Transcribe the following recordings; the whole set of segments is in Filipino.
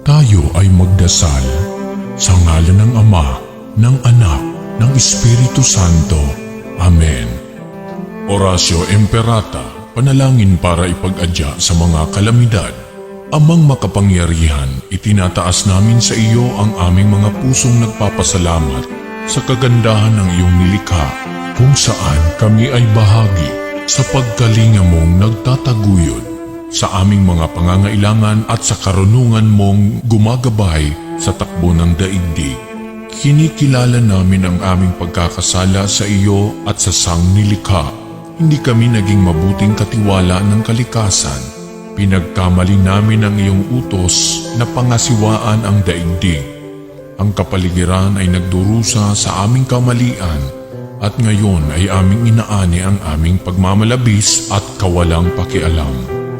Tayo ay magdasal sa ngalan ng Ama, ng Anak, ng Espiritu Santo. Amen. Oratio Imperata, panalangin para ipag-adya sa mga kalamidad. Amang makapangyarihan, itinataas namin sa iyo ang aming mga pusong nagpapasalamat sa kagandahan ng iyong nilikha, kung saan kami ay bahagi sa pagkalinga mong nagtataguyod sa aming mga pangangailangan at sa karunungan mong gumagabay sa takbo ng daigdig. Kinikilala namin ang aming pagkakasala sa iyo at sa sangnilikha. Hindi kami naging mabuting katiwala ng kalikasan. Pinagkamali namin ang iyong utos na pangasiwaan ang daigdig. Ang kapaligiran ay nagdurusa sa aming kamalian at ngayon ay aming inaani ang aming pagmamalabis at kawalang pakialam.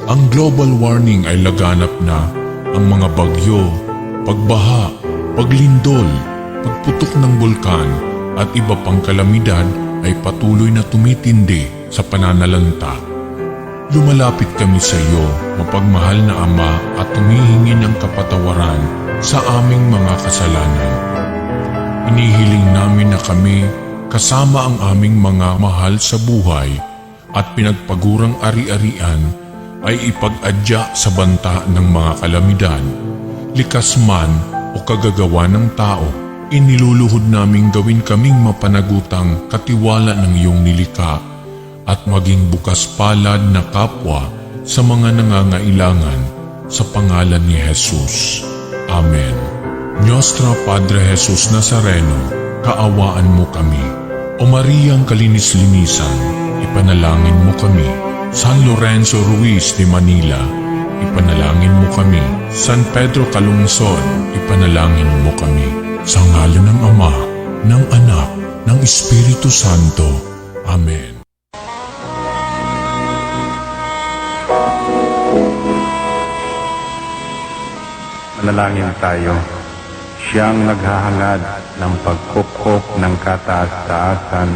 Ang global warming ay laganap na. Ang mga bagyo, pagbaha, paglindol, pagputok ng bulkan at iba pang kalamidad ay patuloy na tumitindi sa pananalanta. Lumalapit kami sa iyo, mapagmahal na Ama, at humihingi ng kapatawaran sa aming mga kasalanan. Inihiling namin na kami, kasama ang aming mga mahal sa buhay at pinagpagurang ari-arian, ay ipag-adya sa banta ng mga kalamidad. Likas man o kagagawa ng tao, iniluluhod naming gawin kaming mapanagutang katiwala ng iyong nilikha at maging bukas palad na kapwa sa mga nangangailangan sa pangalan ni Jesus. Amen. Nostra Padre Jesus Nazareno, kaawaan mo kami. O Mariang kalinis-linisan, ipanalangin mo kami. San Lorenzo Ruiz de Manila, ipanalangin mo kami. San Pedro Calungsod, ipanalangin mo kami. Sa ngalan ng Ama, ng Anak, ng Espiritu Santo. Amen. Manalangin tayo. Siyang naghahangad ng pagkukup ng kataas-taasan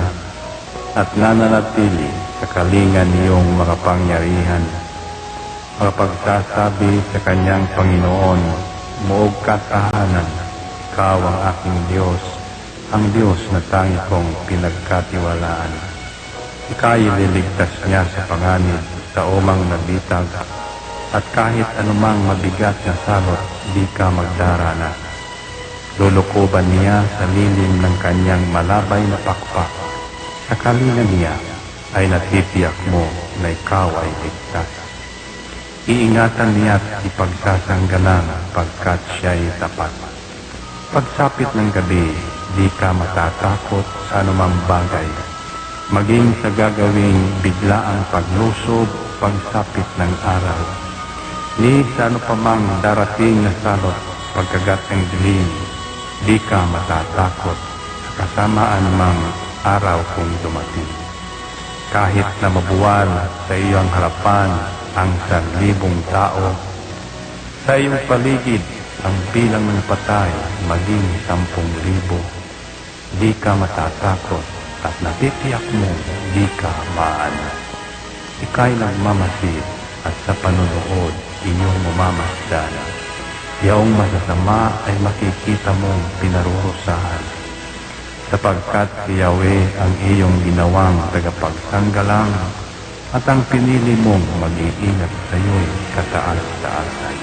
at nananatili sa kalingan niyong makapangyarihan, makapagsasabi sa kanyang Panginoon, muog katahanan, ikaw ang aking Diyos, ang Diyos na tangi kong pinagkatiwalaan. Ika'y liligtas niya sa panganib sa umang nabitag, at kahit anumang mabigat na salot, di ka magdarana. Lulukuban niya sa lilim ng kanyang malabay na pakpak. Sa kalinga niya ay natitiyak mo na ikaw ay ligtas. Iingatan niya't ipagsasanggalang pagkat siya'y tapat. Pagsapit ng gabi, di ka matatakot sa anumang bagay. Maging sa gagawing biglaang paglusob, pagsapit ng araw. Ni sa ano pa mang darating na salot, pagkagat ng dilim, di ka matatakot sa kasamaan mang araw kung dumating. Kahit na mabuwal sa iyong harapan ang 1,000 tao, sa iyong paligid ang bilang ng patay maging 10,000, di ka matatakot at natitiyak mo di ka maano. Ika'y nagmamasid at sa panunood inyong mamamasdan. Yaong masasama ay makikita mong pinarurusahan, sapagkat si Yahweh ang iyong ginawang tagapagsanggalang at ang pinili mong mag-iingat sa iyo'y kataas-taasan.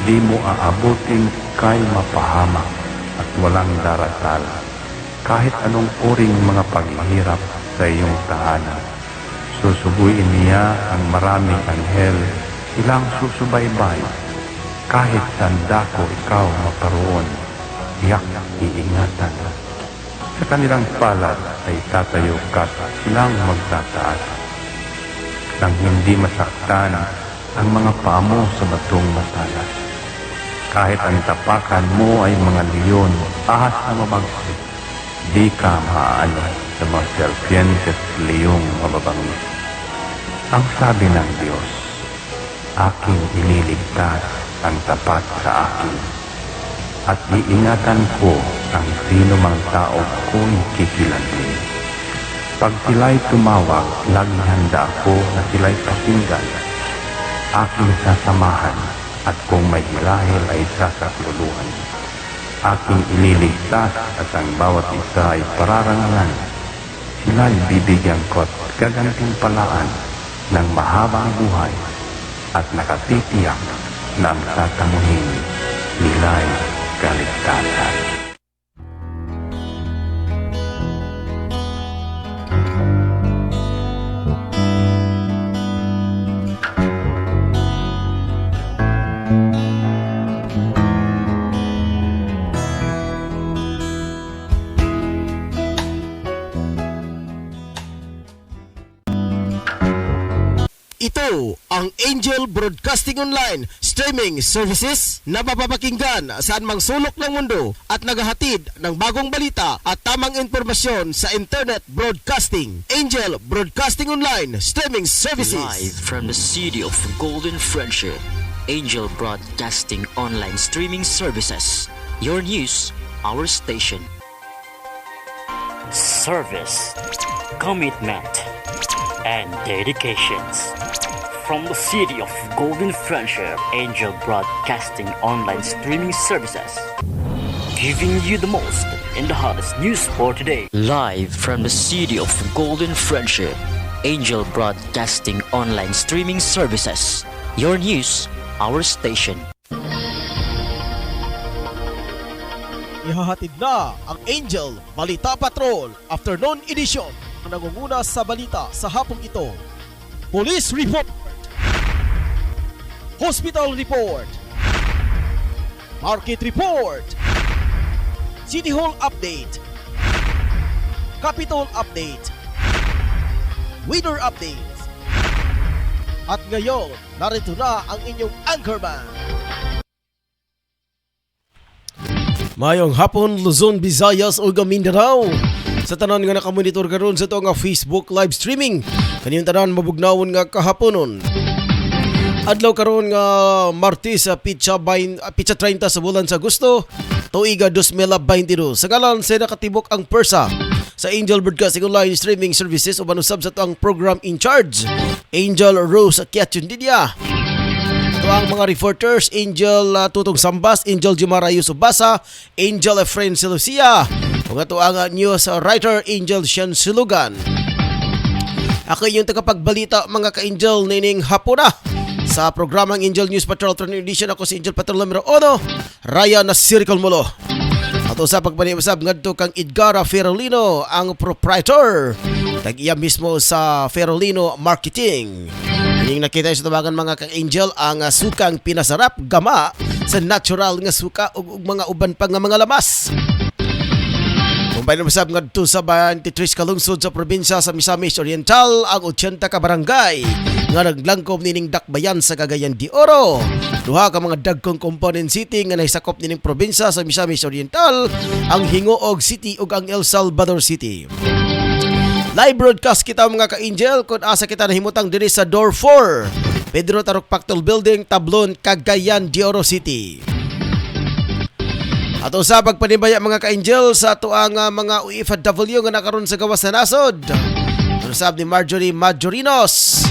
Di mo aabutin kay mapahamak at walang darasal, kahit anong uring mga paghihirap sa iyong tahanan. Susubuin niya ang maraming anghel, ilang susubaybay, kahit sandako ikaw maparoon, tiyak iingatan. Sa kanilang palad ay tatayo ka, silang magtataas, nang hindi masaktan ang mga paa mo sa batong matalas. Kahit ang tapakan mo ay mga leon, ahas na mabagsik, di ka maaano sa mga serpientes leyong mababangis. Ang sabi ng Diyos, aking iniligtas ang tapat sa akin, at iingatan ko ang sino mang tao kung kikilantin. Pag sila'y tumawag, laging handa ako na sila'y pakinggan. Aking sasamahan at kung may hilahil ay sasakluluhan. Aking ililigtas at ang bawat isa ay pararangalan. Sila'y bibigyan ko't gagantimpalaan ng mahabang buhay at nakatitiyak na ang tatamuhin nila'y kaligtasan. Ito ang Angel Broadcasting Online streaming services na mapapakinggan saan mang sulok ng mundo at naghahatid ng bagong balita at tamang impormasyon sa internet broadcasting. Angel Broadcasting Online streaming services. Live from the city of Golden Friendship, Angel Broadcasting Online streaming services. Your news, our station. Service, commitment, and dedications. From the city of Golden Friendship, Angel Broadcasting Online streaming services. Giving you the most in the hottest news for today. Live from the city of Golden Friendship, Angel Broadcasting Online streaming services. Your news, our station. Ihahatid na ang Angel Balita Patrol Afternoon Edition na nangunguna sa balita sa hapong ito. Police Report, Hospital Report, Market Report, City Hall Update, Capitol Update, Weather Updates. At ngayon, narito na ang inyong anchorman. Mayong hapon, Luzon, Visayas ug Mindanao. Sa tanan nga nakamonitor karon sa ito nga Facebook live streaming, kaniyong tanan mabugnawon nga kahaponon. Adlaw karon nga Martes sa pitsa 30 sa bulan sa Agosto, tuiga 2022. Sa ngalan sa nakatibok ang persa sa Angel Broadcasting Online streaming services uban usab sa ang program in charge, Angel Rose Kiachundidia. Ito ang mga reporters, Angel Tutong Sambas, Angel Jumara Yusubasa, Angel Efrain Silucia. Kung ito ang news writer, Angel Sian Silugan. Ako yung tagapagbalita mga ka-Angel nining hapona. Sa programang Angel News Patrol Afternoon Edition, ako si Angel Patrol numero 1, Raya na Circle Mulo. At sa pagpaniusap ngadto kang Edgara Ferolino, ang proprietor. Tag-iya mismo sa Ferolino Marketing. Yung nakita sa tabangan mga ka-Angel ang sukang pinasarap gama sa natural nga suka ug mga uban pa nga mga lamas. Kumpay na masab ngadto sa 23 kalungsod sa probinsya sa Misamis Oriental ang 80 ka barangay nga naglangkob nining dakbayan sa Cagayan de Oro. Duha ka mga dagkong component city nga nahisakop nining probinsya sa Misamis Oriental, ang Hingoog City ug ang El Salvador City. Live broadcast kita mga ka-Angel kung asa kita nahimutang diri sa Door 4, Pedro Tarok Pactol Building, Tablon, Cagayan de Oro City. Ato sa pagpanibaya mga ka-Angel sa ato ang mga OFW nga nakaroon sa gawas na nasod. Usab ni Marjorie Majorinos,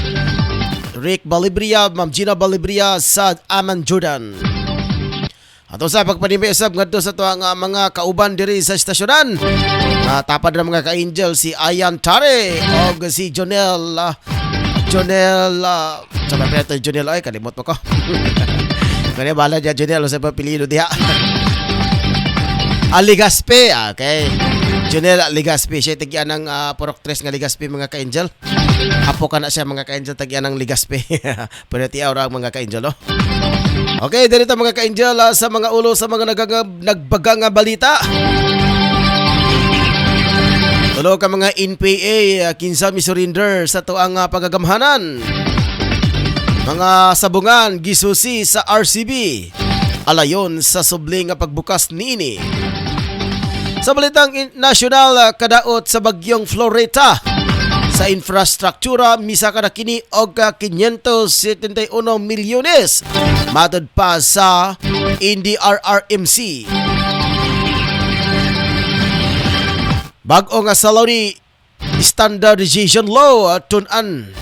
Rick Balibria, Ma'am Gina Balibria sa Aman Jordan. Ato sa pagpanibaya usab ngadto sa ato ang mga kauban diri sa estasyonan. Tapad na mga ka-Angel si Ayan Tare o si Jonel sabi natin Jonel, ay kalimot mo ko. Kanya bala dyan Jonel sa papilino diha. Ligaspe, okay. Jonel Ligaspe, siya tagyan ng purok tres nga Ligaspe mga ka-Angel. Apo ka na siya mga ka-Angel, tagyan ng Ligaspe. Pwede tiyaw ra mga ka-Angel, no? Okay, dito mga ka-Angel sa mga ulo sa mga nagbagang balita. Tulo ka mga NPA, kinsa misurrender sa tuang pagagamhanan. Mga sabungan, gisusi sa RCB. Alayon sa subling nga pagbukas niini. Sa balitang nasyonal, kadaot sa bagyong Floreta. Sa infrastruktura, misa ka na kini og 571 milyones. Matod pa sa NDRRMC. Bag-o nga salary standardization law tunan.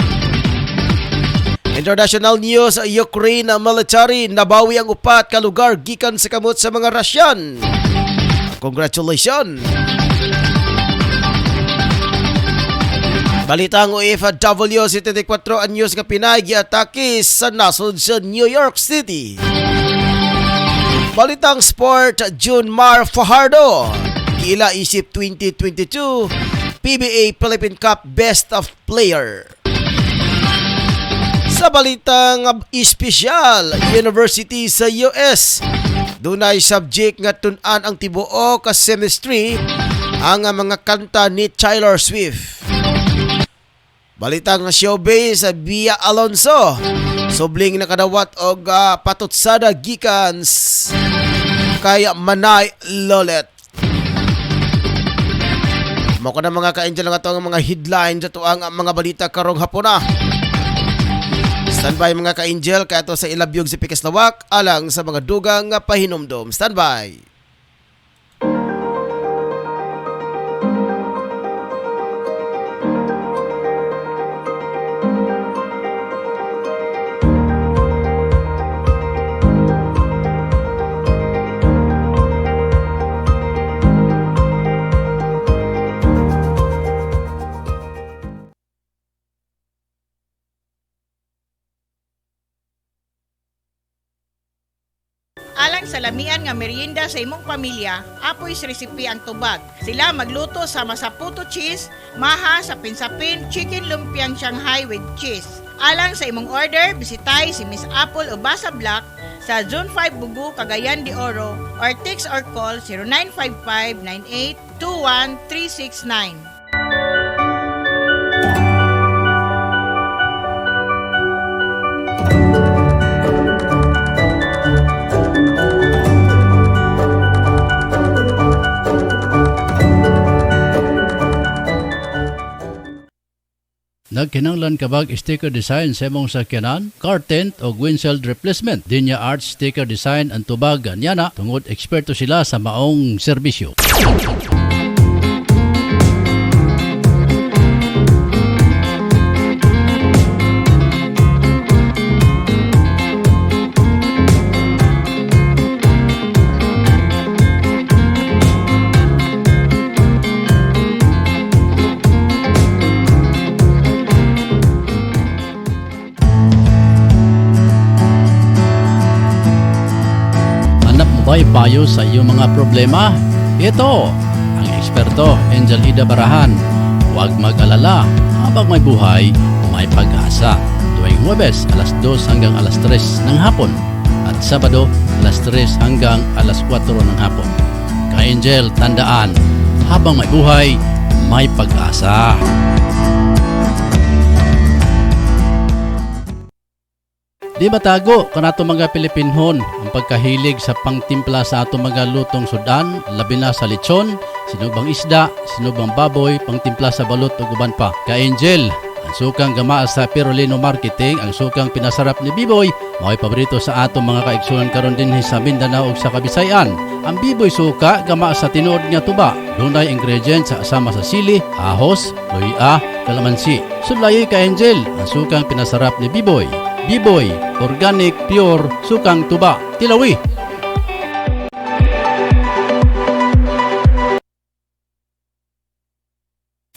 International news, Ukraine military nabawi ang 4 ka lugar gikan sa kamot sa mga Russian. Congratulations! Balitang OFW 74 anyos nga Pinay giatake sa nasod sa New York City. Balitang sport, Junmar Fajardo giila isip 2022 PBA Philippine Cup Best of Player. Sa balitang espesyal, University sa US, dunay subject nga tun-an ang tibuo ka semestry ang mga kanta ni Taylor Swift. Balitang showbiz sa Bia Alonso, subling nakadawat og patutsada gikan kay Manay Lolet. Mao na mga ka-angel nga to ang mga headline sa tuang mga balita karong hapon na. Standby mga ka-angel kato sa ilabyog si Pikas Lawak alang sa mga dugang nga pahinumdom. Standby. Alang sa lamian nga merienda sa imong pamilya, apoy resipe ang tubag. Sila magluto sa masaputo cheese, maha sa pinsapin, chicken lumpiang Shanghai with cheese. Alang sa imong order, bisitay si Miss Apple o Basa Black sa Zone 5 Bugu, Cagayan de Oro or text or call 0955-9821-369. Nagkinanglan kabag sticker design sa imong sakyanan, car tent o windshield replacement. Dinya Arts sticker design ang tubag anyana tungod eksperto sila sa maong serbisyo. May payo sa iyong mga problema? Ito ang eksperto Angel Ida Barahan. Huwag mag-alala, habang may buhay, may pag-asa. Tuwing Huwebes, alas 2 hanggang alas 3 ng hapon at Sabado, alas 3 hanggang alas 4 ng hapon. Ka-Angel, tandaan, habang may buhay, may pag-asa. Di ba tago kanato mga Pilipinhon ang pagkahilig sa pangtimpla sa ato mga lutong sudan, labi na sa lechon, sinubang isda, sinubang baboy, pangtimpla sa balot ug uban pa. Ka-Angel, ang sukang gamaa sa Pirolino Marketing, ang sukang pinasarap ni Biboy, mao'y paborito sa ato mga kaigsunan karon dinhi sa Mindanao ug sa Kabisayan. Ang Biboy suka gamaa sa tinuod nga tuba, dunay ingredients sa asama sa sili, ahos, luya, kalamansi. Sulayoy Ka-Angel, ang sukang pinasarap ni Biboy. Biboy, organic, pure, sukang tuba, Tilawi.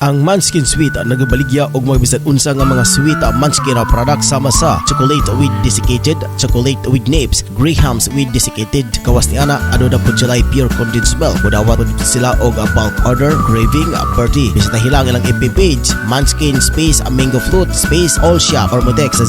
Ang Manskin Sweet nagabaligya og mga bisan unsa nga mga sweet Manskin products sama sa chocolate with desiccated, chocolate with nibs, grahams with desiccated. Kawas ni ana ano na pud sila pure condensed milk. Mudawat pud sila og bulk order, craving, birthday. Bisita hilang ilang FB page, Manskin space mango fruit space all shop or modex sa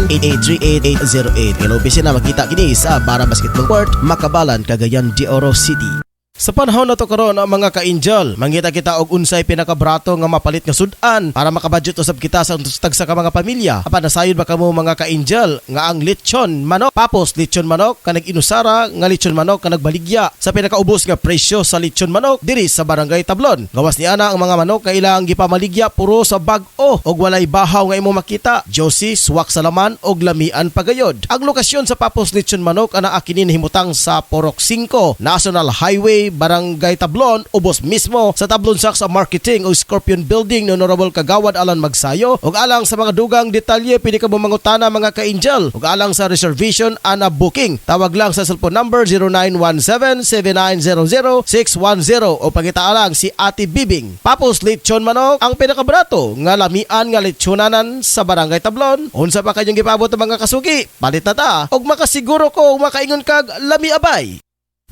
0997-8838-808. Hello, bisina makita kini sa Bara Basketball Court, Makabalan, Cagayan de Oro City. Sa panahon na to karon mga ka-angel, mangita kita og unsay pinakabrato nga mapalit nga sudan para makabudget usab kita sa tag sa mga pamilya. Apan nasayod ba kamo mga ka-angel nga ang lechon manok, papos lechon manok kanag inusara nga lechon manok kanag baligya sa pinakaubos nga presyo sa lechon manok diri sa Barangay Tablon. Gawas ni ana ang mga manok nga ilang gipamaligya puro sa bag-o og walay bahaw nga imo makita. Josie, suwak sa laman og lamian pagayod. Ang lokasyon sa papos lechon manok ana akinin himutang sa Porok 5, National Highway Barangay Tablon, ubos mismo sa Tablon Saks Marketing o Scorpion Building ni Honorable Kagawad Alan Magsayo. Ug alang sa mga dugang detalye, pwede ka mangutana mga ka-angel. Ug alang sa reservation ana booking, tawag lang sa cellphone number 0917-7900-610 o pangitaalang si Ate Bibing. Papos lechon manok ang pinakabrato nga lamian nga lechonanan sa Barangay Tablon. Unsa pa kanyang gipabot ang mga kasugi? Palit na ta og makasiguro ko makaingon kag lami abay.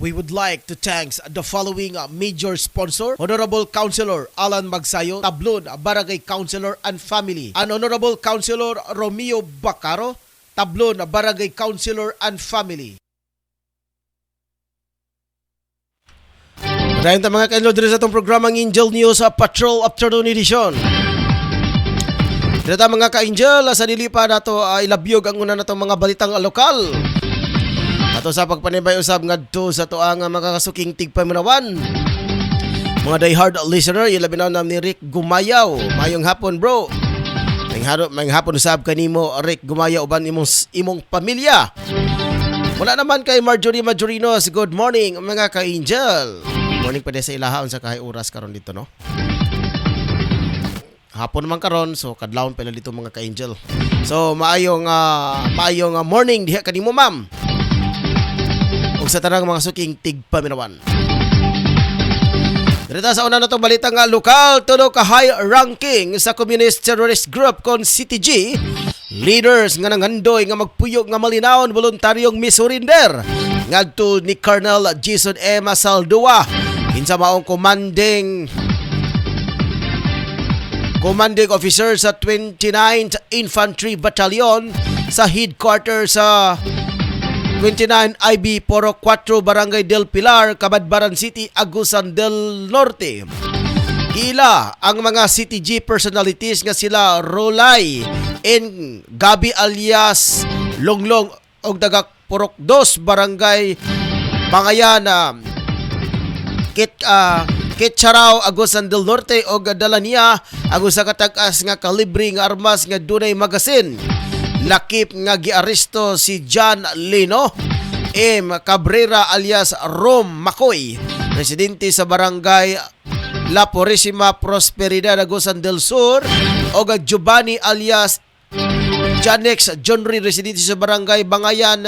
We would like to thank the following major sponsor: Honorable Councilor Alan Magsayo, Tablon Barangay Councilor and Family, and Honorable Councilor Romeo Bacaro, Tablon Barangay Councilor and Family. Dahil mga kainlo dito sa itong programang Angel News Patrol Afternoon Edition. Dito mga ka-angel, sa nilipa na ito ilabyog ang una na itong mga balitang lokal. Ato sa pagpanibay-usab nga to sa ito ang makakasuking tigpaminawan. Mga diehard listener, ilabi na ni Rick Gumayaw. Mayong hapon bro. Mayong hapon usab kanimo Rick Gumayaw uban imong pamilya. Wala naman kay Marjorie Majorinos. Good morning mga ka-angel. Morning pa sa ilahaon sa kahay oras karon dito no. Hapon naman karon, so kadlawon pala dito mga ka-angel. So maayong morning diha kanimo ma'am. Ug sa tanang mga suking tigpaminawan. Dito sa una na itong balitang lokal, tulo ka high ranking sa communist terrorist group kon CTG. Leaders nga nangandoy nga magpuyog nga malinawon voluntaryong misurinder ngadto ni Colonel Jason M. Saldua kinsa maong commanding officer sa 29th Infantry Battalion sa headquarters sa 29 IB Poro 4 Barangay del Pilar, Cabadbaran City, Agusan del Norte. Ila ang mga CTG personalities nga sila Rolay and Gabi alias Longlong og Dagak Purok 2 Barangay Bangayan Kitcharaw, Agusan del Norte o dala niya ang usa ka tag-as nga kalibre nga armas nga dunay magasin. Lakip nga giaresto si John Lino M. Cabrera alias Rom Macoy, residente sa Barangay La Purísima Prosperidad, Agusan del Sur, o Giovanni alias Janex Johnry, residente sa Barangay Bangayan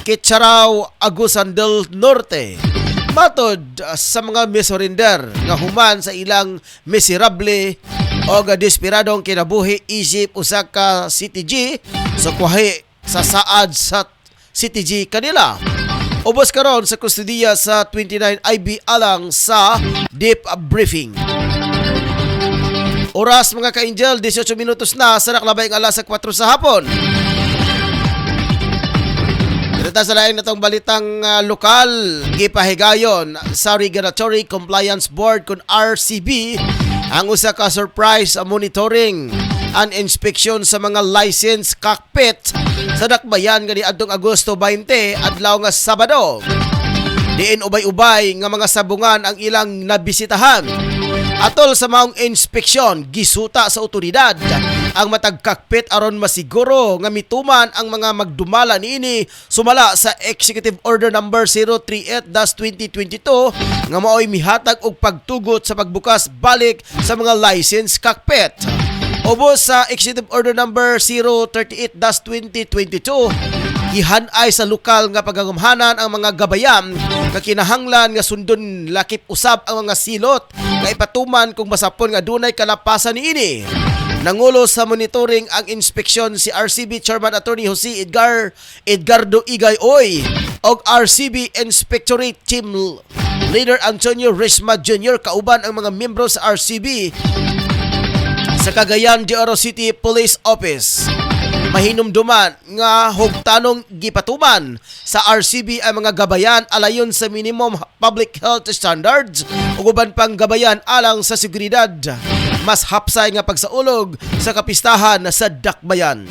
Kitcharaw, Agusan del Norte. Matod sa mga misurinder nga human sa ilang miserable o desperadong kinabuhi isip usa ka CTG sa kuhi sa saad sa CTG kanila. Ubos karon sa kustudiya sa 29 IB alang sa deep briefing. Oras mga ka-angel, 18 minutos na sa naklabay ng alas 4 sa hapon. Dito sa laing natong balitang lokal, gipahigayon sa Regulatory Compliance Board kun RCB ang usa ka surprise monitoring and inspection sa mga license cockpit sa Dakbayan nga niadtong Agosto 20 adlaw nga Sabado. Diin ubay-ubay nga mga sabungan ang ilang nabisitahan. Atol sa maong inspeksyon, gisuta sa otoridad ang matag cockpit aron masiguro nga mituman ang mga magdumala niini sumala sa Executive Order number 038-2022 nga maoy mihatag og pagtugot sa pagbukas balik sa mga license cockpit. Ubos sa Executive Order number 038-2022, gihanay sa lokal nga pagangamhanan ang mga gabayan nga kinahanglan nga sundon lakip usab ang mga silot nga ipatuman kung masapon nga dunay kalapasan niini. Nangulo sa monitoring ang inspeksyon si RCB Chairman Attorney Jose Edgardo Igay-Oy og RCB Inspectorate Team Leader Antonio Resma Jr. kauban ang mga miyembro sa RCB sa Cagayan de Oro City Police Office. Mahinumduman nga hugtanong gipatuman sa RCB ang mga gabayan alayon sa minimum public health standards ug uban pang gabayan alang sa seguridad. Mas hapsay nga pagsaulog sa kapistahan sa Dakbayan.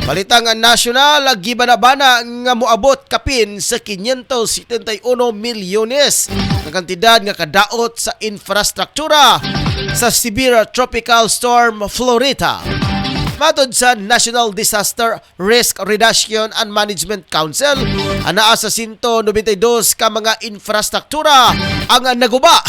Balitang nasyonal, gibanabana nga moabot kapin sa 571 milyones nga kantidad nga kadaot sa infrastruktura sa severe tropical storm Florita. Matod sa National Disaster Risk Reduction and Management Council, anaa sa 192 ka mga infrastruktura ang naguba.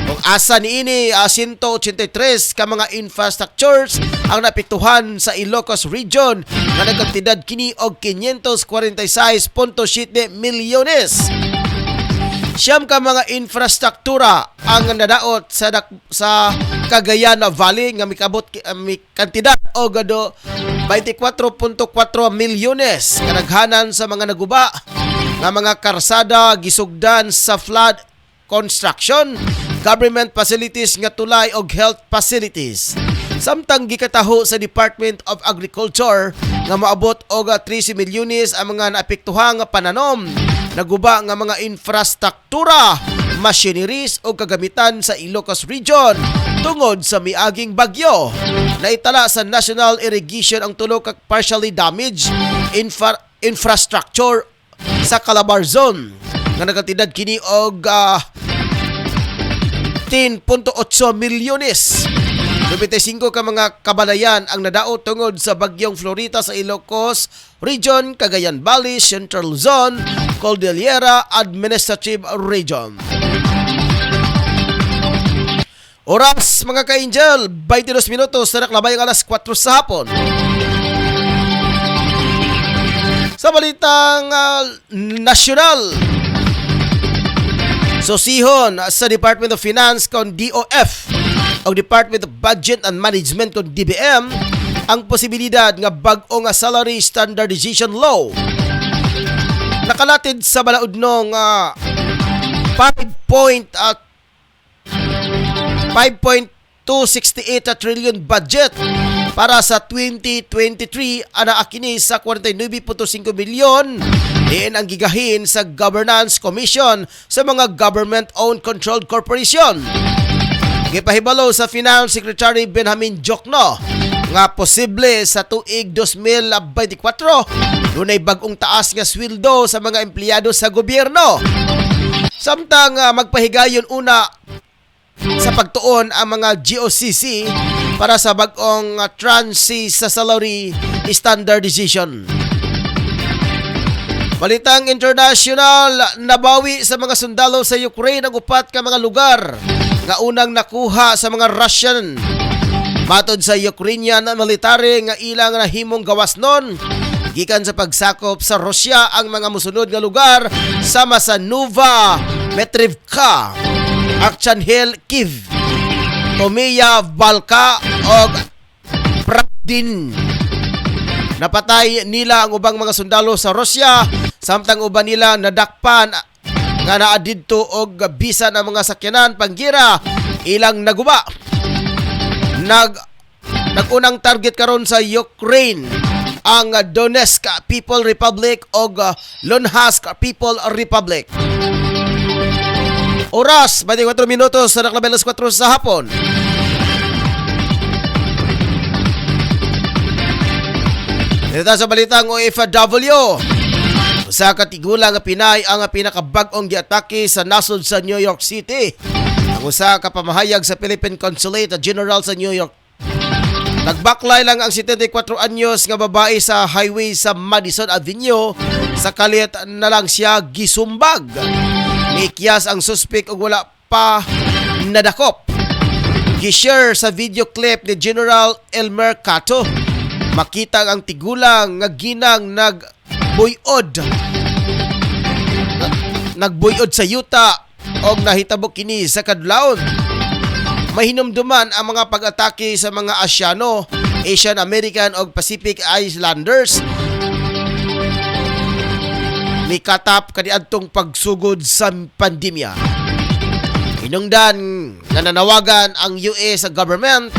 Kung asa niini 183 ka mga infrastructures ang napiktuhan sa Ilocos Region nga nagkantidad kini og 546.7 milyones. Siyam ka mga infrastruktura ang nadaot sa Cagayan Valley nga mikabot kantidad og 24.4 milyones. Kadaghanan sa mga naguba nga mga karsada gisugdan sa flood construction, government facilities nga tulay og health facilities. Samtang gikataho sa Department of Agriculture nga maabot og 13 milyones ang mga naapektuhang pananom, naguba nga mga infrastruktura, machineries o kagamitan sa Ilocos Region tungod sa miaging bagyo. Naitala sa National Irrigation ang tulo ka partially damaged infrastructure sa Calabar Zone nga nagkatidad kini og 10.8 milyones. 25 ka mga kabanayan ang nadaot tungod sa bagyong Florita sa Ilocos Region, Cagayan Valley, Central Zone, Cordillera Administrative Region. Oras mga ka-angel, 22 minutos na naklabayang alas 4 sa hapon. Sa balitang nasyonal, sosihon sa Department of Finance kon DOF o Department of Budget and Management kon DBM ang posibilidad nga bag-o nga salary standardization law. Nakalatid sa balaod nung 5.268 trillion budget para sa 2023 ana akini sa 49.5 bilyon diin ang gigahin sa Governance Commission sa mga government-owned controlled corporation. Gipahibalo sa Finance Secretary Benjamin Jokno nga posible sa tuig 2024 dunay bag-ong taas nga sweldo sa mga empleyado sa gobyerno. Samtang magpahigayon una sa pagtuon ang mga GOCC para sa bag-ong transi sa salary standardization. Balitang international, nabawi sa mga sundalo sa Ukraine ang upat ka mga lugar nga unang nakuha sa mga Russian. Matod sa Ukrainian military nga ilang nahimong gawas nun, gikan sa pagsakop sa Russia ang mga musunod nga lugar sama sa Nova Metrivka, Archangelskiv, Tomiya Valka o Pravdin. Napatay nila ang ubang mga sundalo sa Russia, samtang uban nila nadakpan nga naa didto og bisan ang mga sakyanan panggira ilang naguba. Nagunang target karon sa Ukraine ang Donetsk People Republic og Luhansk People Republic. Oras 24 minutos sa naklabelas 4 sa hapon. Dito sa balitang OFW, sa katigulang nga Pinay ang pinakabag-ong giatake sa nasod sa New York City. Ang usa ka pamahayag sa Philippine Consulate General sa New York. Nagbaklay lang ang 74 anyos nga babae sa highway sa Madison Avenue, sa kalit na lang siya gisumbag. Mikyas ang suspek og wala pa nadakop. Gishare sa video clip ni General Elmer Cato, makita ang tigulang nga ginang nagbuyod sa yuta og nahitabo kini sa kadlawon. Mahinumduman ang mga pag-atake sa mga Asyano, Asian American o Pacific Islanders. May katap kaniadtong pagsugod sa pandemya. Hinungdan nga nanawagan ang US government.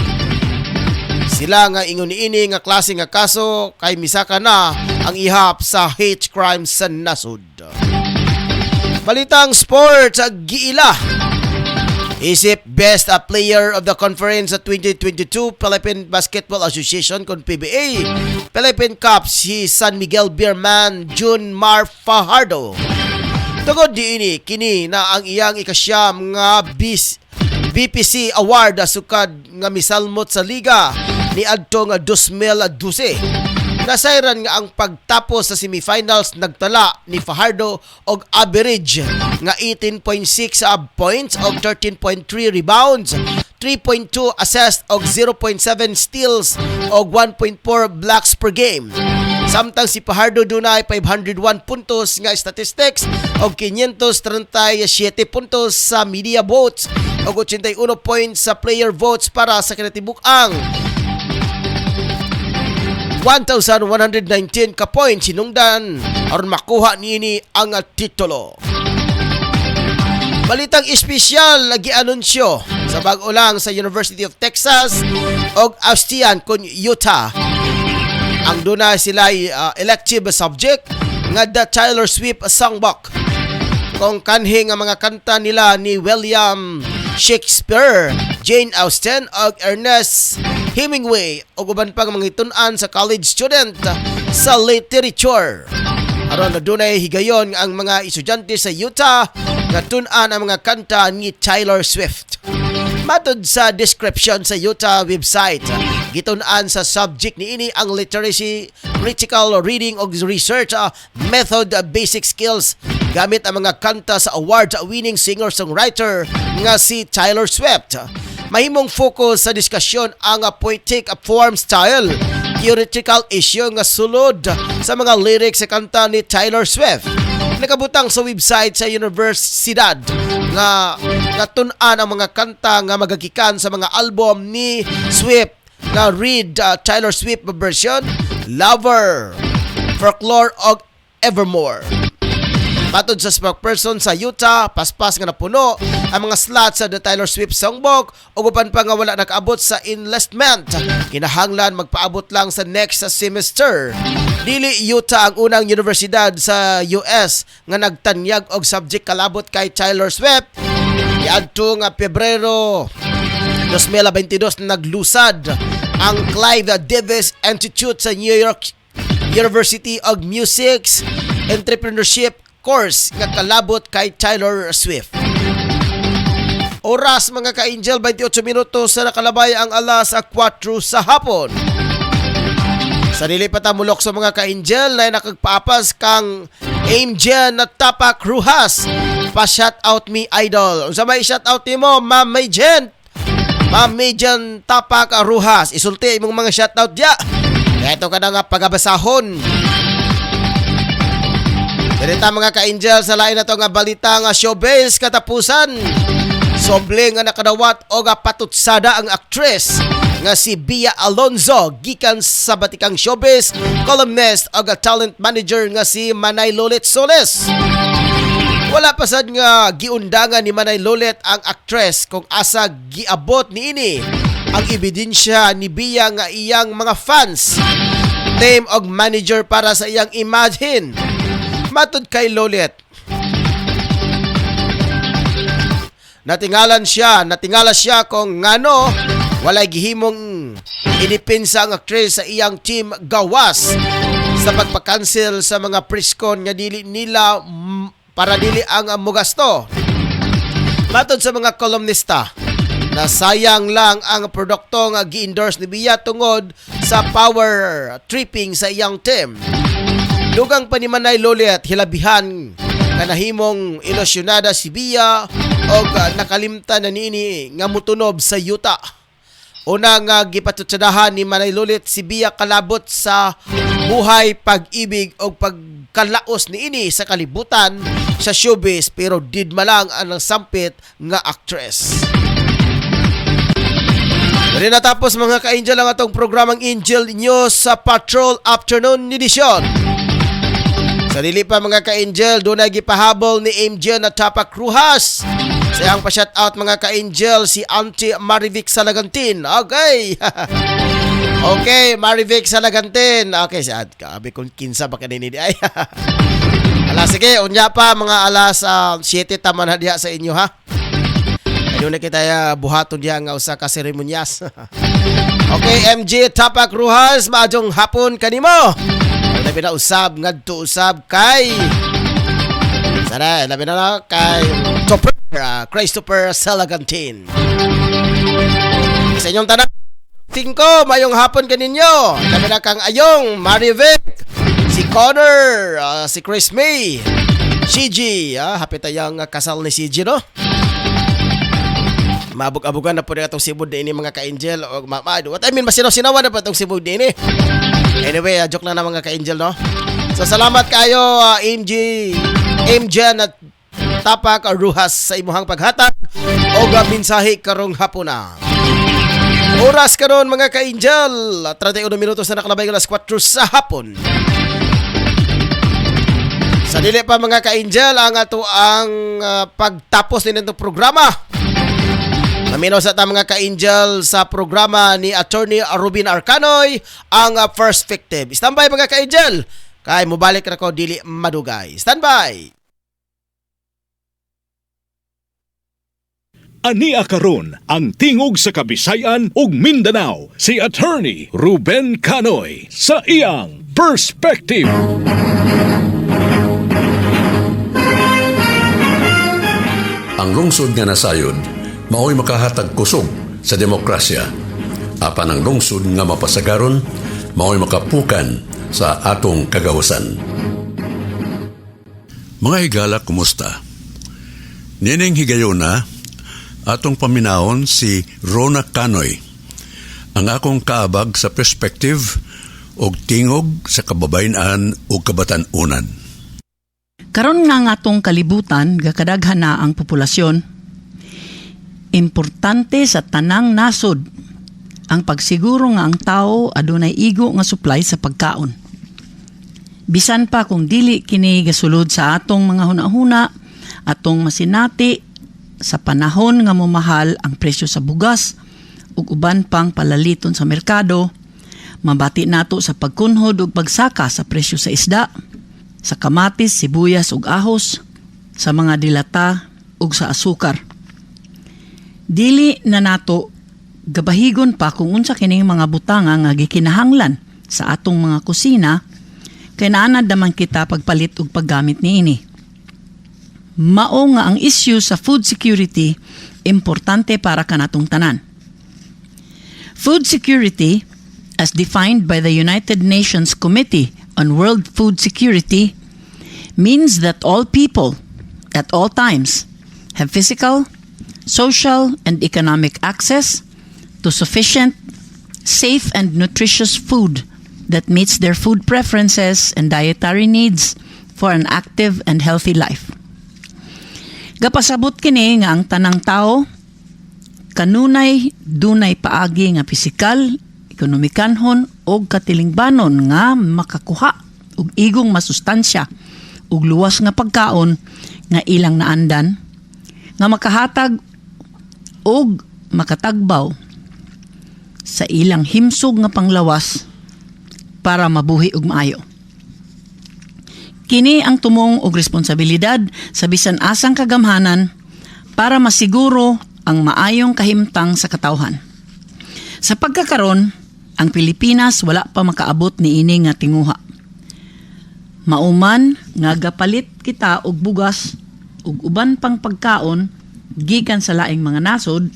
Sila nga ingon niini nga klase nga kaso kay misaka na ang ihap sa hate crimes sa nasud. Balitang sports, giila. Isip Best Player of the Conference sa 2022 Philippine Basketball Association kon PBA Philippine Cup si San Miguel Beerman June Mar Fajardo. Tungod diini kini na ang iyang ikasyam nga BPC Award sukad nga misalmot sa liga ni adtong 2012. Nasayran nga ang pagtapos sa semifinals nagtala ni Fajardo og average nga 18.6 points og 13.3 rebounds, 3.2 assists og 0.7 steals og 1.4 blocks per game. Samtang si Fajardo dunay 501 puntos nga statistics og 537 puntos sa media votes og 81 points sa player votes para sa kinatibuk-ang 1,119 ka points sinungdan aron makuha niini ang titulo. Balitang espesyal lagi anunsyo sa bag-o lang sa University of Texas og Austin kun Utah. Ang duna sila elective subject nga the Taylor Swift Songbook. Kung kanhi nga mga kanta nila ni William Shakespeare, Jane Austen ug Ernest Hemingway ug uban pang mga itun-an sa college student sa literature. Aron adunay higayon ang mga estudyante sa Utah nga tun-an ang mga kanta ni Taylor Swift. Matod sa description sa Utah website, gitun-an sa subject niini ang literacy, critical reading ug research method basic skills gamit ang mga kanta sa award-winning singer-songwriter nga si Taylor Swift. Mahimong focus sa diskusyon ang poetic form style, theoretical issue nga sulod sa mga lyrics sa kanta ni Taylor Swift. Nakabutang sa website sa universidad nga natun-an ang mga kanta nga magagikan sa mga album ni Swift nga Read Taylor Swift version, Lover, Folklore og Evermore. Matod sa spokesperson sa Utah, paspas nga napuno ang mga slots sa The Taylor Swift Songbook ug uban pa nga wala nakaabot sa enlistment. Kinahanglan magpaabot lang sa next semester. Dili Utah ang unang universidad sa US nga nagtanyag og subject kalabot kay Taylor Swift. Iadto nga Pebrero 2022 na naglusad ang Clive Davis Institute sa New York University of Music's Entrepreneurship course nga kalabot kay Taylor Swift. Oras mga ka-Angel, 28 minutos sa nakalabay ang alas 4 sa hapon. Sa dili patamulok sa mga ka-Angel na nakagpaapas kang Aimjen na Tapak Ruhas. Pa-shout out me idol. Unsa may shout out nimo, Ma'am Mayjen? Ma'am Mayjen Tapak Ruhas. Isulti imong mga shout out dia. Ito ka na nga pagabasahon. Ganita mga ka-Angel, sa lain na to nga balita nga showbiz katapusan. Soble nga nakadawat o nga patutsada ang aktres nga si Bia Alonzo gikan sa batikang showbiz, columnist o nga talent manager nga si Manay Lolet Soles. Wala pa sad nga giundangan ni Manay Lolet ang aktres kung asa giabot niini ang ebidensya ni Bia nga iyang mga fans, team og manager para sa iyang Imagine. Matod kay Lolet, natingala siya kung ngano walay gihimong inipensa ang aktres sa iyang team gawas sa pagpakancel sa mga preskon nga dili nila para dili ang mugasto. Matod sa mga kolumnista, na sayang lang ang produkto nga gi-endorse ni Bia tungod sa power tripping sa iyang team. Dugang pa ni Manay Lolet hilabihan nga nahimong ilusyonada si Bia og nakalimtan na niini nga mutunob sa yuta. Una nga gipatutsadahan ni Manay Lolet si Bia kalabot sa buhay, pag-ibig o pagkalaos niini sa kalibutan sa showbiz pero did malang ang sampit nga actress. Dali natapos mga ka-Angel ang atong programang Angel News sa Patrol Afternoon Edition. Sa dili pa mga ka-Angel, doon na gipahabol ni Aimjen na Tapak Ruhas. Sayang pa shout out mga ka-Angel si Auntie Marivic Salagantin. Okay. Okay, Marivic Salagantin. Okay, sad ka. Abi kung kinsa ba kanini ay. Ala sige, unya pa mga alas 7 taman na diha sa inyo ha. Ayun na kita buhaton diha nga usa ka seremonyas. Okay, MJ Tapak Ruhas, maadong hapon kanimo. Labi na usab, ngadto usab kay sana, labi na kay Christopher Salagantin. Sa inyong tanan, 5, mayong hapon kaninyo. Kami na kang Ayong, Marivic, si Connor, si Chris May, CG, hapit tayang kasal ni CG, no? Mabug-abugan na po na itong sibod din ini mga ka-angel. What I mean, masinaw-sinawa na po itong sibod din eh. Anyway, joke lang na mga ka-angel, no? So, salamat kayo, MJ at Tapak Ruhas sa imuhang paghatag o minsahe karong hapon na. Oras karon mga ka-angel, 31 minutos na nakalabay alas 4 sa hapon. Sa dili pa mga ka-angel, ang pagtapos din itong programa. Maminaw sa ta mga ka-angel sa programa ni Attorney Rubin Arcanoy, ang first victim. Standby mga ka-angel, kay mubalik na ko dili madugay. Standby! Ania karon ang tingog sa Kabisayan ug Mindanao si Attorney Ruben Canoy sa iyang Perspective. Ang lungsod nga nasayod mao'y makahatag kusog sa demokrasya. Apan ang lungsod nga mapasagaron mao'y makapukan sa atong kagawasan. Mga higala, kumusta? Nining higayona, atong paminahon si Rona Canoy, ang akong kaabag sa Perspective og tingog sa kababayan ug kabatan-unan. Karon nga atong kalibutan, gakadaghan na ang populasyon. Importante sa tanang nasod ang pagsiguro nga ang tao adunay igo nga supply sa pagkaon. Bisan pa kung dili kini gasulod sa atong mga hunahuna, atong masinati sa panahon nga momahal ang presyo sa bugas ug uban pang palaliton sa merkado, mabati nato sa pagkunhod ug pagsaka sa presyo sa isda, sa kamatis, sibuyas ug ahos, sa mga dilata ug sa asukar. Dili na nato gabahigon pa kung unsa kining mga butanga nga gikinahanglan sa atong mga kusina, kay naanad naman kita pagpalit ug paggamit niini. Mao nga ang issue sa food security importante para kanatong tanan. Food security, as defined by the United Nations Committee on World Food Security, means that all people, at all times, have physical, social, and economic access to sufficient, safe, and nutritious food that meets their food preferences and dietary needs for an active and healthy life. Gapasabot kini nga ang tanang tao kanunay dunay paagi nga pisikal, ekonomikanhon o katilingbanon nga makakuha og igong masustansya ug luwas nga pagkaon nga ilang naandan nga makahatag og makatagbaw sa ilang himsog nga panglawas para mabuhi og maayo. Kini ang tumong og responsibilidad sa bisan asang kagamhanan para masiguro ang maayong kahimtang sa katawhan. Sa pagkakaron, ang Pilipinas wala pa makaabot ni ini nga tinguha. Mauman nga gapalit kita og bugas ug uban pang pagkaon gikan sa laing mga nasod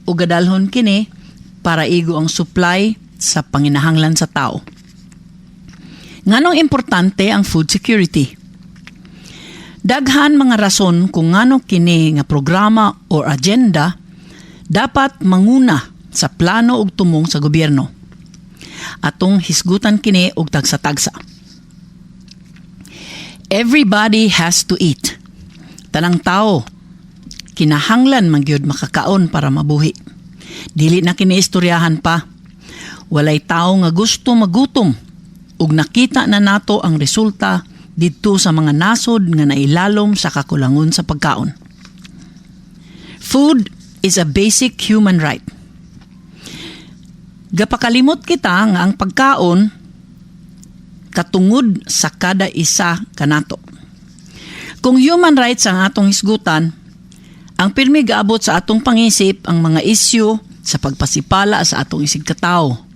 ug gadalhon kini para igo ang supply sa panginahanglan sa tao. Nganong importante ang food security? Daghan mga rason kung ngano kini nga programa o agenda dapat manguna sa plano ug tumong sa gobyerno. Atong hisgutan kini og tagsa-tagsa. Everybody has to eat. Tanang tao kinahanglan man gyud makakaon para mabuhi. Dili na kini istoryahan pa. Walay tao nga gusto magutom ug nakita na nato ang resulta didto sa mga nasod nga nailalom sa kakulangon sa pagkaon. Food is a basic human right. Gapakalimot kita nga ang pagkaon katungod sa kada isa kanato. Kung human rights ang atong hisgutan, ang pirmi gaabot sa atong pangisip ang mga isyu sa pagpasipala sa atong isig katao.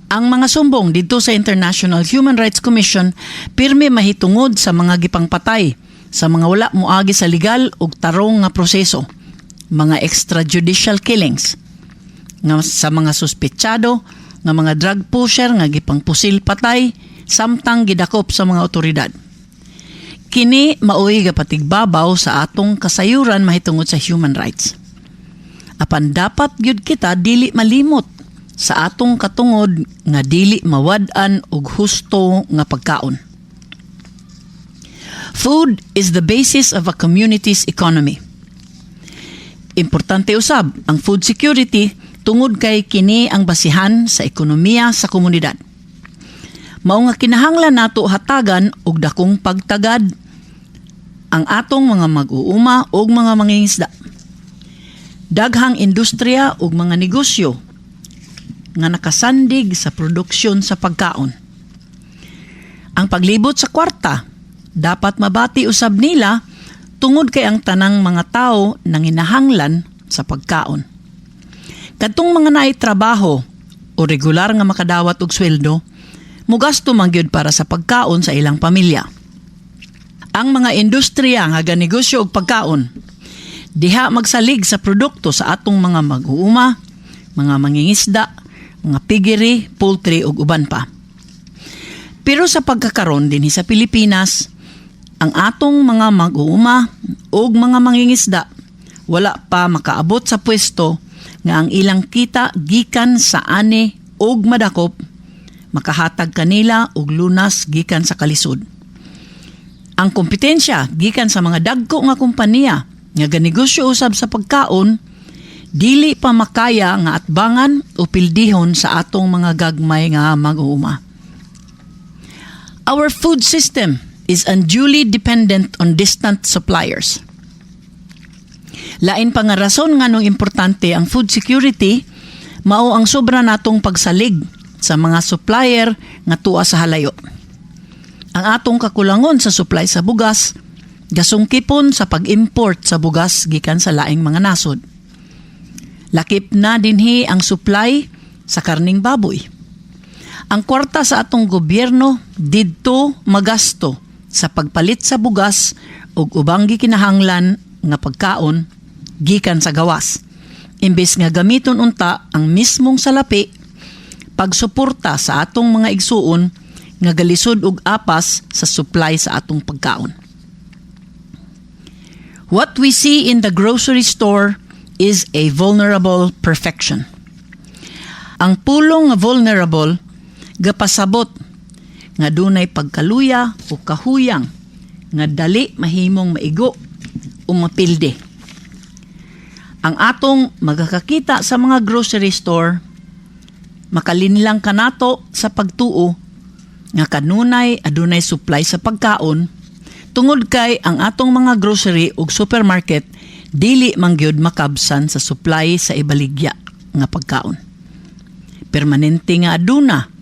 Ang mga sumbong dito sa International Human Rights Commission pirmi mahitungod sa mga gipangpatay, sa mga wala moagi sa legal ug tarong nga proseso, mga extrajudicial killings. nga sa mga suspetsado nga mga drug pusher nga gipang pusil patay samtang gidakop sa mga otoridad. Kini maoy gapatigbabaw sa atong kasayuran mahitungod sa human rights. Apan dapat gyud kita dili malimot sa atong katungod nga dili mawad-an og husto nga pagkaon. Food is the basis of a community's economy. Importante usab ang food security tungod kay kini ang basihan sa ekonomiya sa komunidad. Mao nga kinahanglan nato hatagan og dakong pagtagad ang atong mga mag-uuma ug mga mangingisda. Daghang industriya ug mga negosyo nga nakasandig sa produksyon sa pagkaon. Ang paglibot sa kwarta dapat mabati usab nila tungod kay ang tanang mga tao nanginahanglan sa pagkaon. Kadtong mga naay trabaho o regular nga makadawat og sweldo, mugasto man gyud para sa pagkaon sa ilang pamilya. Ang mga industriya nga ganegosyo og pagkaon, diha magsalig sa produkto sa atong mga mag-uuma, mga mangingisda, mga piggery, poultry ug uban pa. Pero sa pagkakaron dinhi sa Pilipinas, ang atong mga mag-uuma ug mga mangingisda wala pa makaabot sa pwesto nga ang ilang kita gikan sa ani ug madakop makahatag kanila og lunas gikan sa kalisod. Ang kompetensya gikan sa mga dagko nga kompanya nga ganegosyo usab sa pagkaon dili pa makaya nga atbangan o pildihon sa atong mga gagmay nga mag-uuma. Our food system is unduly dependent on distant suppliers. Lain pa nga rason nga nung importante ang food security, mao ang sobra natong pagsalig sa mga supplier nga tuwa sa halayo. Ang atong kakulangon sa supply sa bugas, gasungkipon sa pag-import sa bugas gikan sa laing mga nasod. Lakip na dinhi ang supply sa karning baboy. Ang kwarta sa atong gobyerno didto magasto sa pagpalit sa bugas ug ubang gikinahanglan nga pagkaon gikan sa gawas. Imbes nga gamiton unta ang mismong salapi pagsuporta sa atong mga igsuon nga galisod og apas sa supply sa atong pagkaon. What we see in the grocery store is a vulnerable perfection. Ang pulong nga vulnerable gapasabot nga dunay pagkaluya o kahuyang nga dali mahimong maigo o mapilde. Ang atong magakakita sa mga grocery store makalinlang kanato sa pagtuo nga kanunay adunay supply sa pagkaon tungod kay ang atong mga grocery ug supermarket dili mangyud makabsan sa supply sa ibaligya nga pagkaon. Permanente nga aduna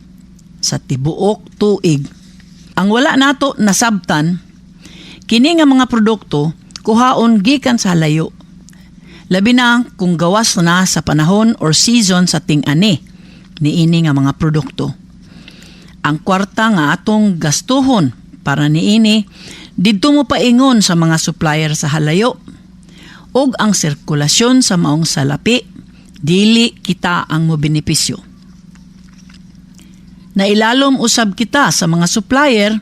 sa tibuok tuig. Ang wala nato nasabtan kini nga mga produkto kuhaon gikan sa halayo. Labi na kung gawas na sa panahon or season sa ting-ani niini nga mga produkto. Ang kwarta nga atong gastuhon para niini didto mo paingon sa mga supplier sa halayo ug ang sirkulasyon sa maong salapi dili kita ang mobenepisyo. Nailalom usab kita sa mga supplier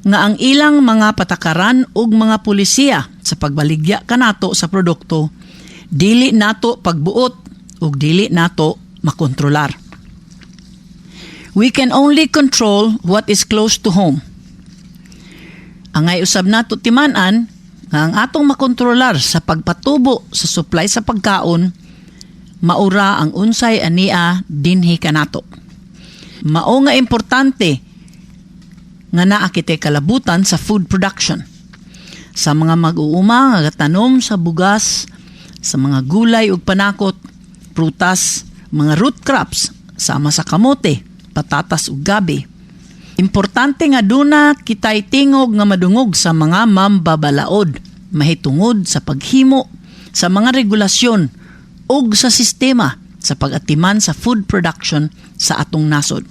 nga ang ilang mga patakaran ug mga pulisiya sa pagbaligya kanato sa produkto dili nato pagbuot ug dili nato makontrolar. We can only control what is close to home. Angay usab nato timan-an nga ang atong makontrolar sa pagpatubo sa supply sa pagkaon maura ang unsay ania dinhi kanato. Mao nga importante nga naa kitay kalabutan sa food production. Sa mga mag-uuma nga tanom sa bugas, sa mga gulay ug panakot, prutas, mga root crops, sama sa kamote, patatas ug gabi. Importante nga duna kitay tingog nga madungog sa mga mambabalaod, mahitungod sa paghimo sa mga regulasyon ug sa sistema sa pag-atiman sa food production sa atong nasod.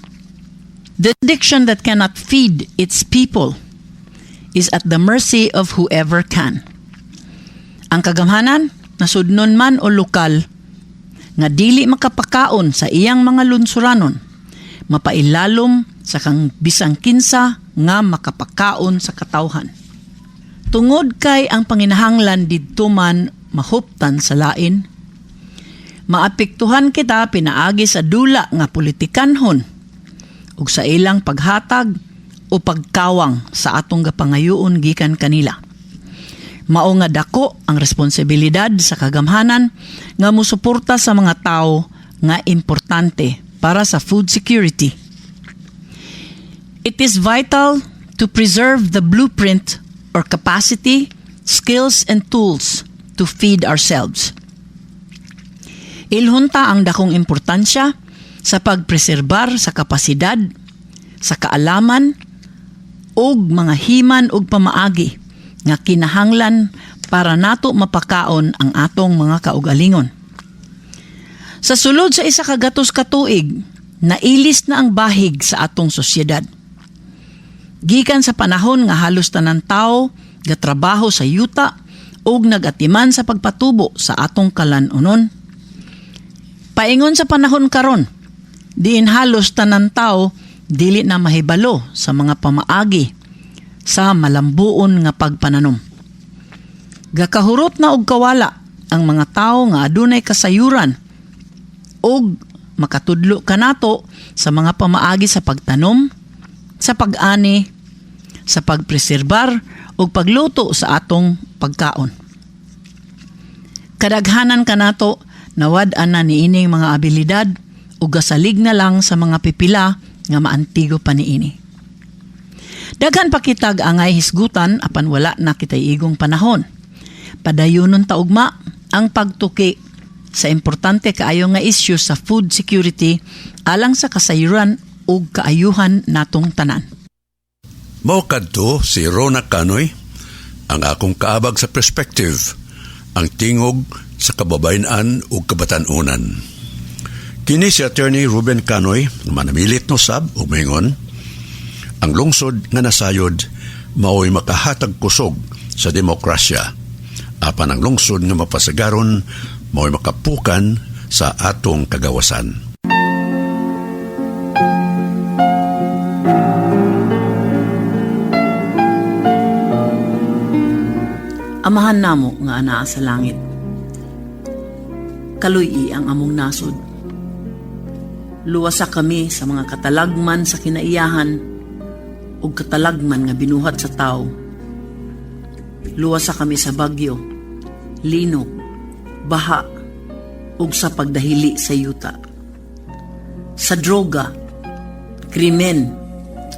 The addiction that cannot feed its people is at the mercy of whoever can. Ang kagamhanan, nasudnon man o lokal, nga dili makapakaon sa iyang mga lunsuranon, mapailalom sa kang bisang kinsa nga makapakaon sa katawhan. Tungod kay ang panginahanglan didto man mahuptan sa lain, maapektuhan kita pinaagi sa dula nga politikanhon ug sa ilang paghatag o pagkawang sa atong gapangayoon gikan kanila. Mao nga dako ang responsibilidad sa kagamhanan nga musuporta sa mga tao nga importante para sa food security. It is vital to preserve the blueprint or capacity, skills, and tools to feed ourselves. Ilhunta ang dakong importansya sa pagpreserbar sa kapasidad, sa kaalaman, ug mga himan ug pamaagi nga kinahanglan para nato mapakaon ang atong mga kaugalingon. Sa sulod sa isa ka gatos ka tuig, nailis na ang bahig sa atong sosyedad. Gikan sa panahon nga halos tanan tawo gatrabaho sa yuta ug nagatiman sa pagpatubo sa atong kalanunon. Paingon sa panahon karon, diin halos tanan tawo dili na mahibalo sa mga pamaagi sa malambuon nga pagpananom. Gakahurot na og kawala ang mga tawo nga adunay kasayuran ug makatudlo kanato sa mga pamaagi sa pagtanom, sa pag-ani, sa pagpreserbar ug pagluto sa atong pagkaon. Kadaghanan kanato nawad-an na niining mga abilidad ug gasalig na lang sa mga pipila nga maantigo pa niini. Daghan pa kitag angay hisgutan apan wala na kitay igong panahon. Padayonon ta ugma ang pagtuki sa importante kaayo nga issue sa food security alang sa kasayuran ug kaayuhan natong tanan. Mao kadto si Rona Canoy, ang akong kaabag sa perspective, ang tingog sa kababayenan ug kabatanunan. Kini si Attorney Ruben Canoy, manamilit no sab ug moingon, ang lungsod nga nasayod mao'y makahatag kusog sa demokrasya. Apan ang lungsod nga mapasagaron mao'y makapukan sa atong kagawasan. Amahan namo nga anaa sa langit. Kaluy ang among nasod. Luwasa kami sa mga katalagman sa kinaiyahan ug katalagman nga binuhat sa tao. Luwasa kami sa bagyo, linog, baha ug sa pagdahili sa yuta. Sa droga, krimen,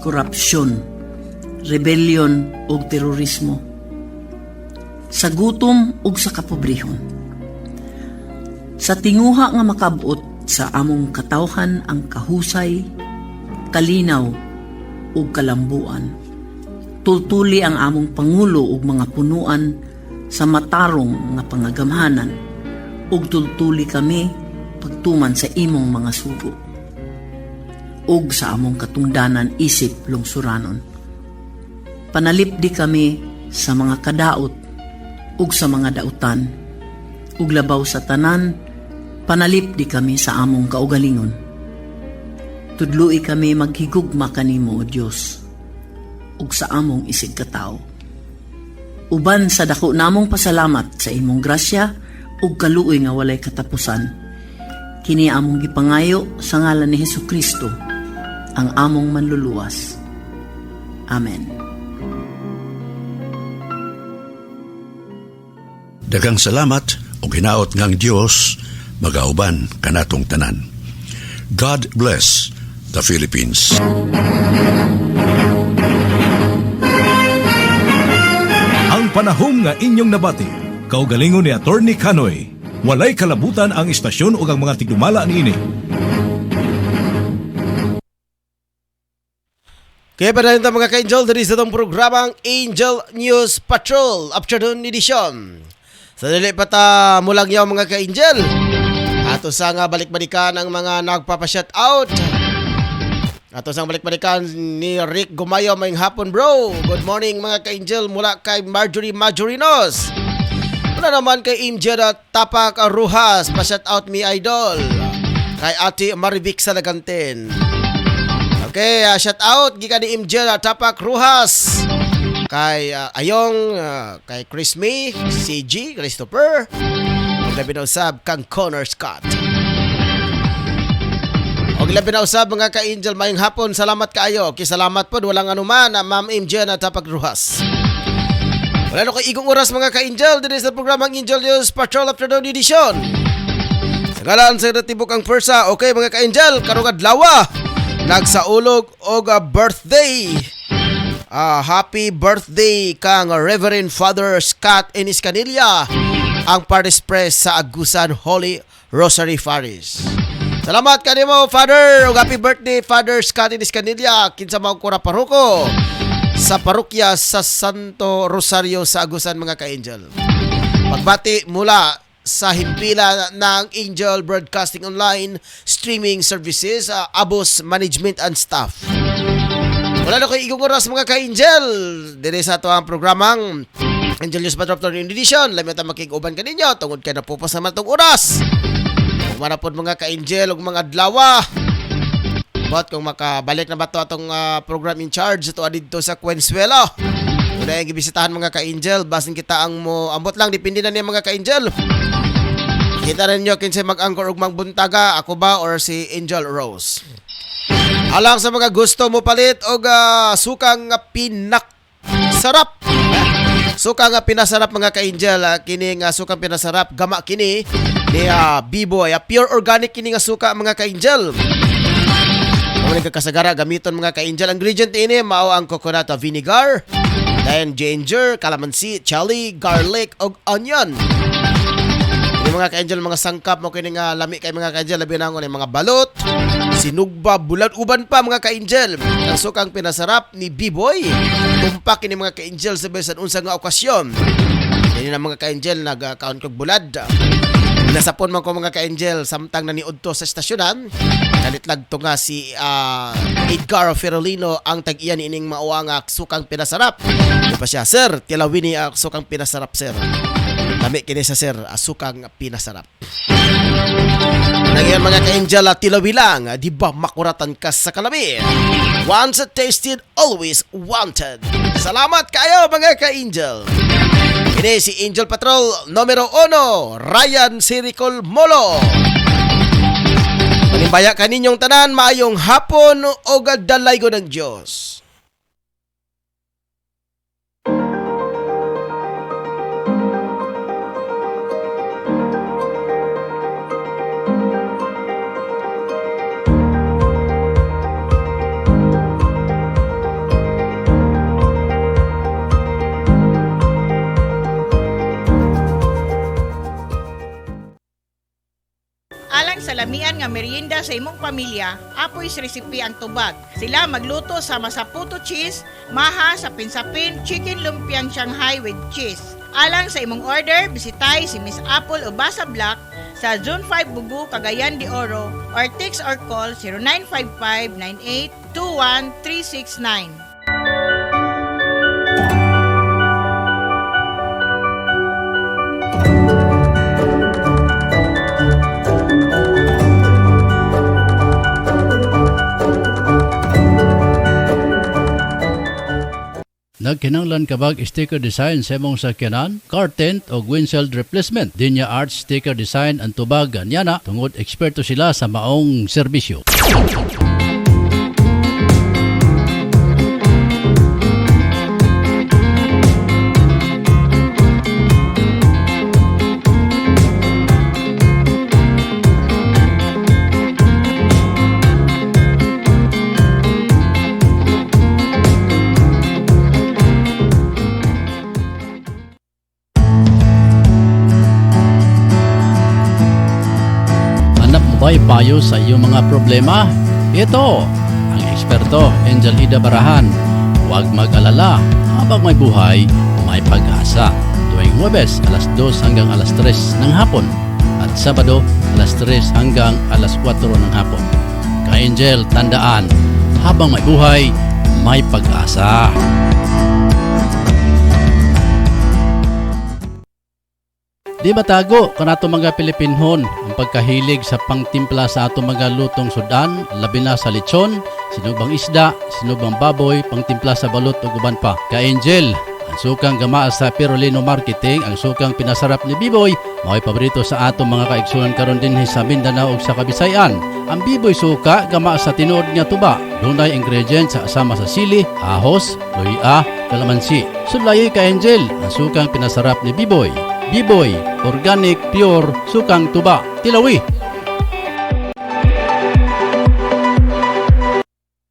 korupsyon, rebellion ug terorismo. Sa gutom ug sa kapobrehon. Sa tinguha nga makabot sa among katawhan ang kahusay, kalinaw ug kalambuan. Tultuli ang among pangulo ug mga punuan sa matarong nga pangagamhanan ug tultuli kami pagtuman sa imong mga sugo ug sa among katungdanan isip lungsuranon. Panalipdi kami sa mga kadaot ug sa mga dautan ug labaw sa tanan, panalipdi kami sa among kaugalingon. Tudloi kami maghigugma kanimo, O Dios, ug sa among isig katao. Uban sa dako namong pasalamat sa imong grasya ug kaluoy nga walay katapusan. Kini among gipangayo sa ngalan ni Hesukristo, ang among manluluwas. Amen. Daghang salamat o hinaot ngang Dios magauban kanatong tanan. God bless the Philippines. Ang panahom nga inyong nabati, kaugalingon ni Attorney Canoy. Walay kalabutan ang istasyon ug ang mga tigdumala niini. Kaya pa rin mga ka-Angel, diri sa itong programang Angel News Patrol Afternoon Edition. Sa dili pa ta mulang yaw mga ka-Angel. Ato sa nga balik-balikan ang mga nagpapa-shoutout. Ato sa balik-balikan ni Rick Gumayo mayong hapon bro. Good morning mga ka-Angel mula kay Marjorie Majorinos. Wala naman kay Angel Tapak Ruhas, pa-shout out me idol. Kay Ate Marivic Salaganten. Okay, shout out gikan ni Angel Tapak Ruhas. Kay Ayong, kay Chris May, CG, Christopher. Ug labi na usab kang Connor Scott. Og labi na usab mga ka-Angel, mayong hapon, salamat kaayo. Okay, salamat po, walang anuman, Ma'am Angel Tapak Ruhas. Wala na ko igong oras mga ka-Angel, din sa programang Angel News Patrol Afternoon Edition. Sa ngalan sa natibok ang persa, okay mga ka-Angel, karong adlaw nagsaulog og birthday. Happy birthday kang Reverend Father Scott Enis Canilla, ang Paris Press sa Agusan Holy Rosary Parish. Salamat kanimo Father, ug happy birthday Father Scott Enis Canilla, kinsa mao ko paroko sa parokya sa Santo Rosario sa Agusan mga ka-Angel. Pagbati mula sa himpila ng Angel Broadcasting Online Streaming Services, Abos Management and Staff. Wala na ko igong oras mga ka-Angel. Dili sa ito ang programang Angel News Patrol Afternoon Edition. Lamin ta makig-uban ka ninyo tungod kay napupos naman itong oras. Kung manapod mga ka-Angel o mga adlawa, but kung makabalik na ba ito atong program in charge ito dito sa Quenzuelo. Kung na yung ibisitahan mga ka-Angel, basin kita ang mo ambot lang, dipindi na niya mga ka-Angel. Kita rin nyo kinsa mag-angkor ug magbuntaga, ako ba or si Angel Rose. Alang sa mga gusto mo palit og sukang pinasarap. Sukang pinasarap mga ka-Angel, kini nga sukang pinasarap gama kini ni B-Boy. Pure organic kini nga suka mga ka-Angel. Kung nagkakasagara gamiton mga ka-Angel, ang ingredient ini mao ang coconut vinegar, then ginger, calamansi, chili, garlic ug onion. Yung mga ka-Angel, mga sangkap mo kini nga lami kay mga ka-Angel, labi na ng mga balot, sinugba, bulan, uban pa mga ka-Angel. Ang sukang pinasarap ni B-Boy, tumpak ini mga ka-Angel sa bisan unsa nga okasyon. Yan na mga ka-Angel, nagkaon kog bulad. Nasapon man ko mga ka-Angel, samtang naniud to sa estasyonan. Nalitlag to nga si Edgar Ferolino, ang tag-iyan ining mao nga sukang pinasarap. Di pa siya, sir, tilawini ang sukang pinasarap, sir. Lami kini sa sir, sukang pinasarap. Nangyayang mga ka-Angel, tilawi lang, di ba makuratan ka sa kalami? Once tasted, always wanted. Salamat kayo mga ka-Angel. Ini si Angel Patrol numero 1, Ryan Siricol Molo. Manimbaya kaninyong tanan, maayong hapon o gadalay ko ng Diyos. Sa lamian nga merienda sa imong pamilya, apoy recipe ang tubag. Sila magluto sa masaputo cheese, maha sa pinsapin, chicken lumpiang Shanghai with cheese. Alang sa imong order, bisitay si Miss Apple o Basa Black sa Zone 5 Bugu, Cagayan de Oro, or text or call 0955-9821-369. Nagkinanglan kabag sticker design sa imong sakyanan, car tent o windshield replacement. Dinya Art Sticker Design ang tubag anyana tungod eksperto sila sa maong serbisyo. May payo sa iyong mga problema? Ito, ang eksperto, Angel Ida Barahan. Huwag mag-alala, habang may buhay, may pag-asa. Tuwing Huwebes, alas 2 hanggang alas 3 ng hapon. At Sabado, alas 3 hanggang alas 4 ng hapon. Ka-Angel, tandaan, habang may buhay, may pag-asa. Di matago kanato mga Pilipinhon ang pagkahilig sa pangtimpla sa ato mga lutong sudan, labi na sa lechon, sinubang isda, sinubang baboy, pangtimpla sa balot ug uban pa. Ka Angel, ang sukang gama sa Pirolino Marketing, ang sukang pinasarap ni Biboy, mao'y paborito sa ato mga kaigsunan karon din sa Mindanao ug sa Kabisayan. Ang Biboy suka gama sa tinuod nga tuba, dunay ingredients sa asama sa sili, ahos, luya, kalamansi. Sulayoy ka Angel, ang sukang pinasarap ni Biboy. Biboy, organic, pure, sukang tuba. Tilawi!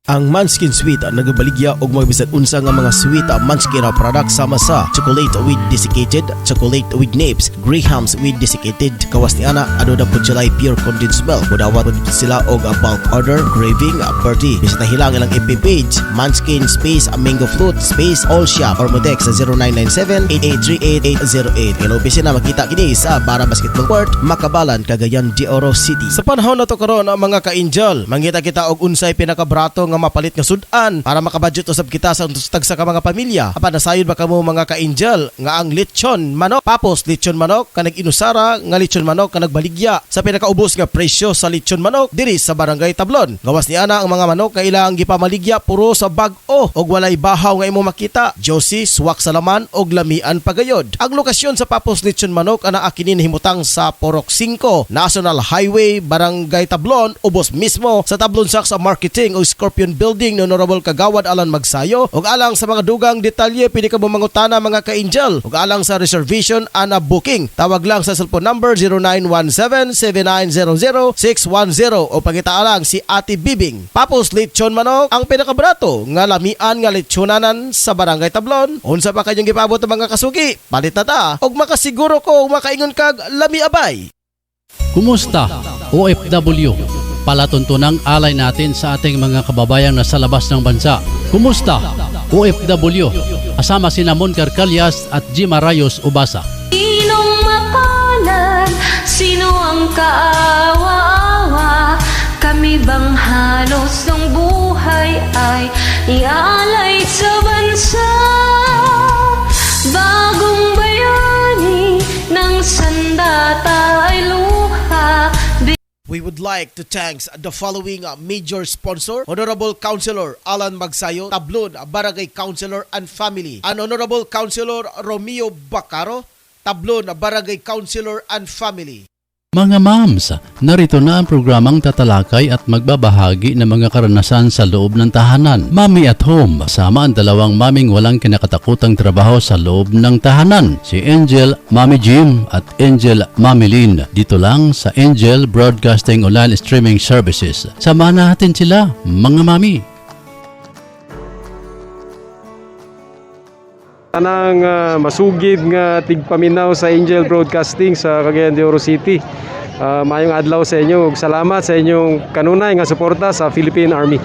Ang Manskin Sweet nagabaligya og mga bisan unsa nga mga sweet Manskin product sama sa chocolate with desiccated, chocolate with nibs, grahams with desiccated. Kawas ni ana ano na pud sila pure condensed milk. Mudawat pud sila og bulk order, craving, party. Bisita hilang ilang FB page, Manskin space mango fruit space all shop or modex sa 0997-8838-808. Kaya opisina makita kini sa Bara Basketball Court, Makabalan, Cagayan de Oro City. Sa panahon na to karon mga ka-angel, mangita kita og unsay pinakabrato nga mapalit nga sudan para makabudget usab kita sa tagsa ka mga pamilya. Apan nasayod ba kamo mga ka-angel nga ang lechon manok, papos lechon manok kanag inusara nga lechon manok kanag baligya sa pinakaubos nga presyo sa lechon manok diri sa Barangay Tablon. Gawas ni ana ang mga manok nga ilang gipamaligya puro sa bag-o og walay bahaw nga imo makita. Josie, suwak sa laman og lamian pagayod. Ang lokasyon sa papos lechon manok ana akinin himutang sa Porok 5, National Highway, Barangay Tablon, ubos mismo sa Tablon Saks Marketing o Scorpion Building ni Honorable Kagawad Alan Magsayo. Ug alang sa mga dugang detalye pwede ka mo mangutana mga ka-angel. Ug alang sa reservation ana booking, tawag lang sa cellphone number 0917-7900-610 o pangita lang si Ate Bibing. Papos lechon manok ang pinakabrato nga lamian nga lechonanan sa Barangay Tablon. Unsa pa kanyang gipabot ang mga kasugi? Palit na ta ug makasiguro ko makaingon kag lami abay. Kumusta OFW? Palatuntunang alay natin sa ating mga kababayang nasa labas ng bansa. Kumusta OFW? Asama si Namon Carcalias at Jima Rayos Ubasa. Sinong mapanan? Sino ang kaawa-awa? Kami bang halos ng buhay ay ialay sa bansa? Bagong bayani ng sandata ay luha. We would like to thank the following major sponsor: Honorable Councilor Alan Magsayo, Tablon, Barangay Councilor and Family, and Honorable Councilor Romeo Bacaro, Tablon, Barangay Councilor and Family. Mga mams, narito na ang programang tatalakay at magbabahagi ng mga karanasan sa loob ng tahanan. Mami at Home, sama ang dalawang maming walang kinakatakutang trabaho sa loob ng tahanan. Si Angel, Mami Jim at Angel, Mami Lynn. Dito lang sa Angel Broadcasting Online Streaming Services. Samahan natin sila, mga mami. Tanang masugid nga tigpaminaw sa Angel Broadcasting sa Cagayan de Oro City. Mayong adlaw sa inyo ug salamat sa inyong kanunay nga suporta sa Philippine Army.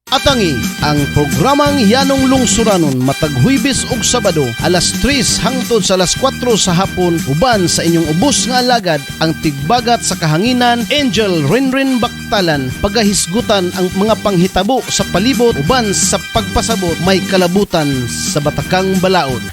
Atangi ang programang Yanong Lungsuranon matag Huwebes ug Sabado alas 3 hangtod sa alas 4 sa hapon uban sa inyong ubos nga alagad ang tigbagat sa kahanginan Angel Renren Baktalan pagahisgutan ang mga panghitabo sa palibot uban sa pagpasabot may kalabutan sa Batakang Balaod.